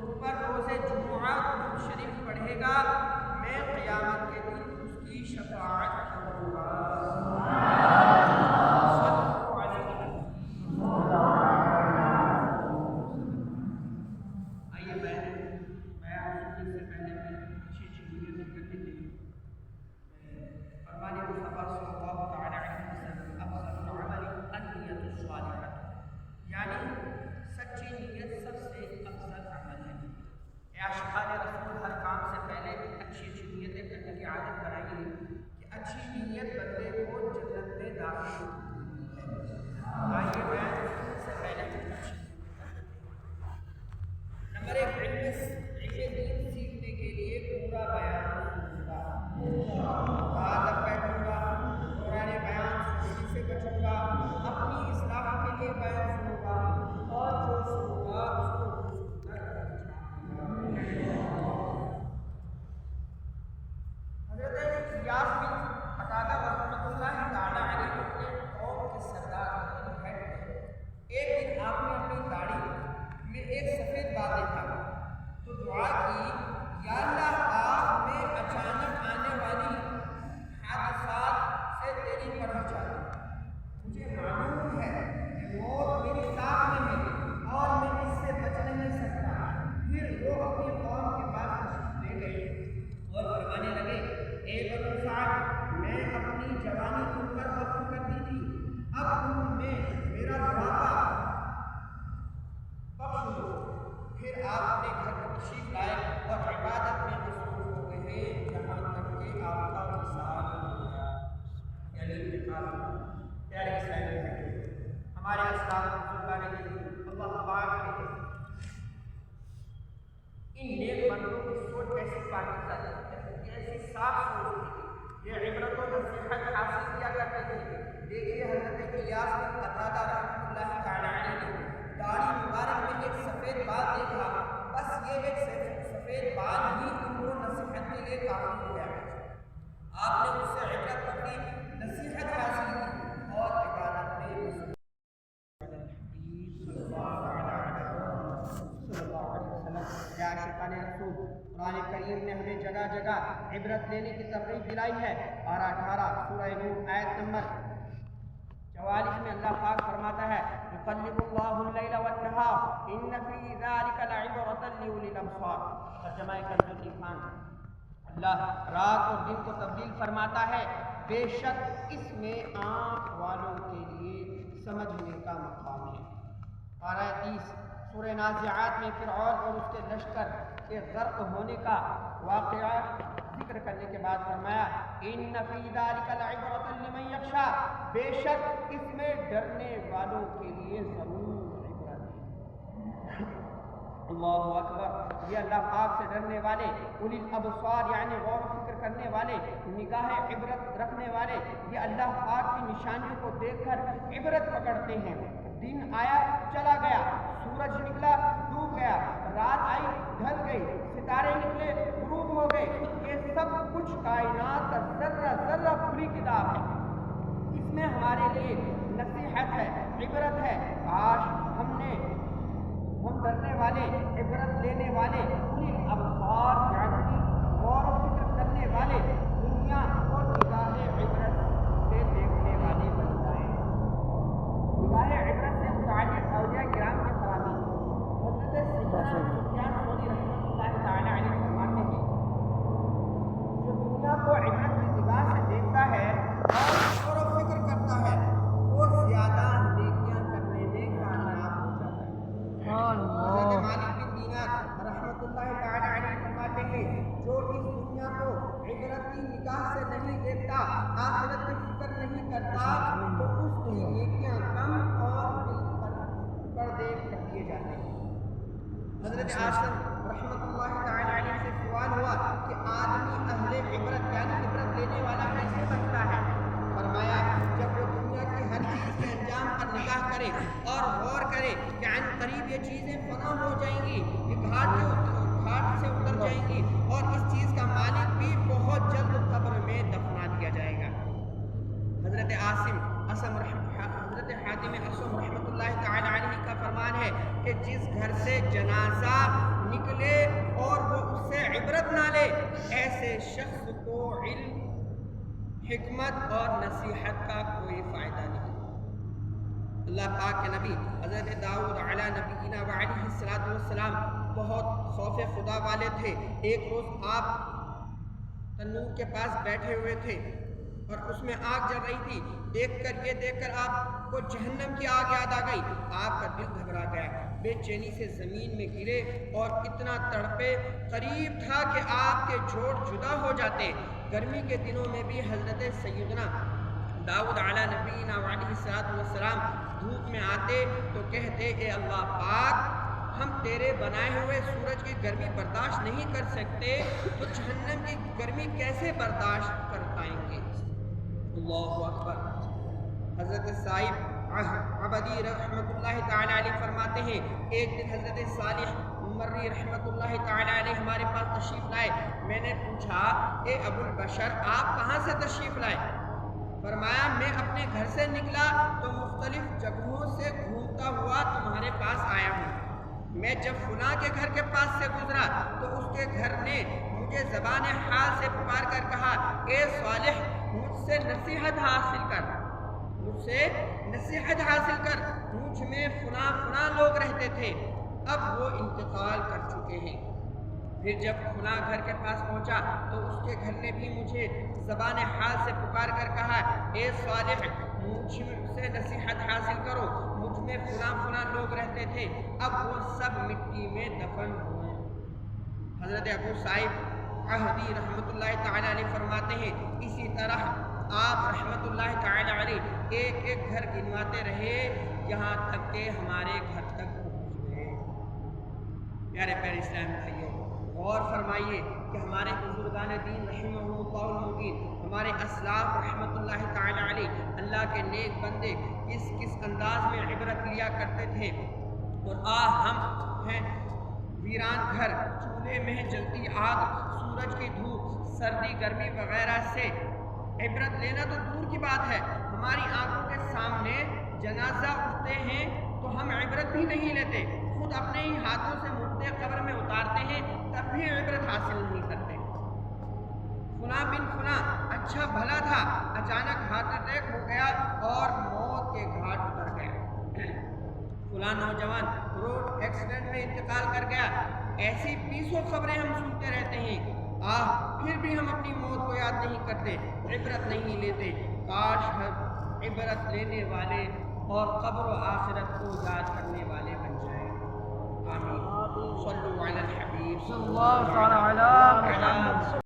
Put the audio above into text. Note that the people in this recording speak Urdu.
مجھ پر روز جمعہ درود شریف پڑھے گا میں قیامت کے دن اس کی شفاعت کروں گا۔ عاشقان رسول ہر کام سے پہلے اچھی اچھی نیتیں کرنے کی عادت بنائیے کہ اچھی نیت بندے کو جنت میں داخل ہوتی ہے۔ آئیے میں سے پہلے نمبر 1 علم دین سیکھنے کے لیے پورا بیان سنوں گا، ادب بیٹھوں گا، قرآن بیان سے بچوں گا، اپنی اصلاح کے لیے بیان سنوں گا اور جو سنوں گا اس کو ایک سفید بال دیکھا تو دعا کی، یا اللہ آپ میں اچانک آنے والی حادثات سے تیری پناہ چاہتا ہوں۔ مجھے معلوم ہے کہ موت میری ساتھ میں ہے اور میں اس سے بچ نہیں سکتا۔ پھر وہ اپنی قوم کے پاس تشریف لے گئے اور فرمانے لگے، اے بنو سعد، میں اپنی جوانی تم پر وقف کر دی تھی، اب تم میں میرا بڑھاپا بخش دو۔ پھر آپ اپنے گھر کو تشریف لائے اور عبادت میں مصروف ہو گئے یہاں تک کہ آپ کا وصال ہو گیا۔ یعنی پیارے اسلامی بھائیو، ہمارے اسلاف بزرگان دین اللہ پاک کے ان نیک بندوں کی سوچ کیسی پاکیزہ تھی، کیسی صاف سوچ تھی، یہ عبرت و نصیحت حاصل کیا کرتے تھے۔ دیکھیے حضرت الیاس بن قتادہ رحمۃ اللہ تعالی علیہ نے داڑھی مبارک میں ایک سفید بال دیکھا، بس یہ ایک سفید بال ہی ان کو نصیحت کے لیے کافی ہو گیا۔ آپ نے اس سے عبرت پکڑی، نصیحت حاصل کی اور عبادت میں عاشقان رسول قرآن کریم نے ہمیں جگہ جگہ عبرت لینے کی ترغیب دلائی ہے۔ 18 سورہ نور آیت نمبر 44 میں اللہ پاک فرماتا ہے، یقلب اللہ اللیل والنہار ان فی ذلک لعبرۃ لأولی الابصار۔ ترجمہ کنز الایمان، اللہ رات اور دن کو تبدیل فرماتا ہے، بے شک اس میں آنکھ والوں کے لیے سمجھنے کا مقام ہے۔ پارہ 30 سورہ نازعات میں فرعون اور اس کے لشکر کے غرق ہونے کا واقعہ ذکر کرنے کے بعد فرمایا، ان فی ذلک لعبرۃ لمن یخشی، بے شک اس میں ڈرنے والوں کے لیے ضرور عبرت ہے۔ اللہ اکبر، یہ اللہ پاک سے ڈرنے والے، اولی الابصار یعنی غور و فکر کرنے والے، نگاہ عبرت رکھنے والے، یہ اللہ پاک کی نشانیوں کو دیکھ کر عبرت پکڑتے ہیں۔ دن آیا چلا گیا، سورج نکلا ڈوب گیا، رات آئی ڈھل گئی، ستارے نکلے غروب ہو گئے، یہ سب کچھ کائنات کا ذرہ ذرہ کھلی کتاب ہے، اس میں ہمارے لیے نصیحت ہے، عبرت ہے۔ کاش ہم ڈرنے والے، عبرت لینے والے، اولی الابصار یعنی غور و فکر کرنے والے، دنیا اور نگاہ عبرت سے دیکھنے والے بن جائیں۔ نگاہ عبرت سے متعلق اولیاء کرام کے فرامین، حضرت سیدنا سفیان ثوری رحمۃ اللہ تعالی علیہ فرماتے ہیں، جو دنیا کو عبرت کی نگاہ سے دیکھتا ہے اور غور و فکر کرتا ہے، وہ زیادہ نیکیاں کرنے میں کامیاب ہو جاتا ہے۔ حضرت مالک بن دینار رحمۃ اللہ تعالی علیہ فرماتے ہیں، جو اس دنیا کو عبرت کی نگاہ سے نہیں دیکھتا، آخرت کی فکر نہیں کرتا، تو اس کی نیکیاں کم اور دل پر پردے کر دیے جاتے ہیں۔ حضرت عاصم رحمۃ اللہ تعالی علیہ سے سوال ہوا کہ آدمی اہل عبرت یعنی عبرت لینے والا کیسے بنتا ہے؟ فرمایا، جب وہ دنیا کی ہر چیز کے انجام پر نگاہ کرے اور غور کرے کہ عن قریب یہ چیزیں فنا ہو جائیں گی، یہ گھاٹ سے اتر جائیں گی اور اس چیز کا مالک بھی بہت جلد قبر میں دفنا دیا جائے گا۔ حضرت حاتم اصم رحمۃ اللہ تعالی علیہ کا فرمان ہے کہ جس گھر سے جنازہ نکلے اور وہ اس سے عبرت نہ لے، ایسے شخص کو علم، حکمت اور نصیحت کا کوئی فائدہ نہیں۔ اللہ پاک کے نبی حضرت داؤد علیہ نبینا وعلیہ الصلوۃ والسلام بہت خوف خدا والے تھے۔ ایک روز آپ تنور کے پاس بیٹھے ہوئے تھے اور اس میں آگ جل رہی تھی۔ یہ دیکھ کر آپ کو جہنم کی آگ یاد آ گئی۔ آپ کا دل گھبرا گیا، بے چینی سے زمین میں گرے اور اتنا تڑپے، قریب تھا کہ آپ کے جوڑ جدا ہو جاتے۔ گرمی کے دنوں میں بھی حضرت سیدنا داؤد علیہ نبینا علیہ الصلوۃ والسلام دھوپ میں آتے تو کہتے، اے اللہ پاک، ہم تیرے بنائے ہوئے سورج کی گرمی برداشت نہیں کر سکتے تو جہنم کی گرمی کیسے برداشت کر پائیں گے؟ اللہ اکبر۔ حضرت صاحب عبدی رحمۃ اللہ تعالی علیہ فرماتے ہیں، ایک دن حضرت صالح مری رحمۃ اللہ تعالی علیہ ہمارے پاس تشریف لائے۔ میں نے پوچھا، اے ابو البشر، آپ کہاں سے تشریف لائے؟ فرمایا، میں اپنے گھر سے نکلا تو مختلف جگہوں سے گھومتا ہوا تمہارے پاس آیا ہوں۔ میں جب فلاں کے گھر کے پاس سے گزرا تو اس کے گھر نے مجھے زبان حال سے پکار کر کہا، اے صالح، مجھ سے نصیحت حاصل کر، مجھ سے نصیحت حاصل کر، مجھ میں فلاں لوگ رہتے تھے، اب وہ انتقال کر چکے ہیں۔ پھر جب فلاں گھر کے پاس پہنچا تو اس کے گھر نے بھی مجھے زبان حال سے پکار کر کہا، اے صالح، مجھ سے نصیحت حاصل کرو، مجھ میں فلاں لوگ رہتے تھے، اب وہ سب مٹی میں دفن ہوئے۔ حضرت ابو صاحب عہدی رحمۃ اللہ تعالی علیہ فرماتے ہیں، اسی طرح آپ رحمۃ اللہ تعالی علیہ ایک ایک گھر گنواتے رہے یہاں تک کہ ہمارے گھر تک پہنچ گئے۔ پیارے پیارے اسلام بھائیوں، غور فرمائیے کہ ہمارے بزرگان دین رحمہم اللہ المبین، ہمارے اسلاف رحمۃ اللہ تعالی علیہ، اللہ کے نیک بندے کس انداز میں عبرت لیا کرتے تھے، اور ہم ہیں ویران گھر، چولہے میں جلتی آگ، سورج کی دھوپ، سردی گرمی وغیرہ سے عبرت لینا تو دور کی بات ہے، ہماری آنکھوں کے سامنے جنازہ اٹھتے ہیں تو ہم عبرت بھی نہیں لیتے، خود اپنے ہی ہاتھوں سے مردے قبر میں اتارتے ہیں تب بھی عبرت حاصل نہیں کرتے۔ فلاں بن فلاں اچھا بھلا تھا، اچانک ہارٹ اٹیک ہو گیا اور موت کے گھاٹ اتر گیا۔ فلاں نوجوان روڈ ایکسیڈنٹ میں انتقال کر گیا۔ ایسی 20 خبریں ہم سنتے رہتے ہیں، پھر بھی ہم اپنی موت کو یاد نہیں کرتے، عبرت نہیں لیتے۔ کاش ہم عبرت لینے والے اور قبر و آخرت کو یاد کرنے والے بن جائیں۔ آمین۔ صلو علی الحبیب صلی اللہ علیہ وسلم۔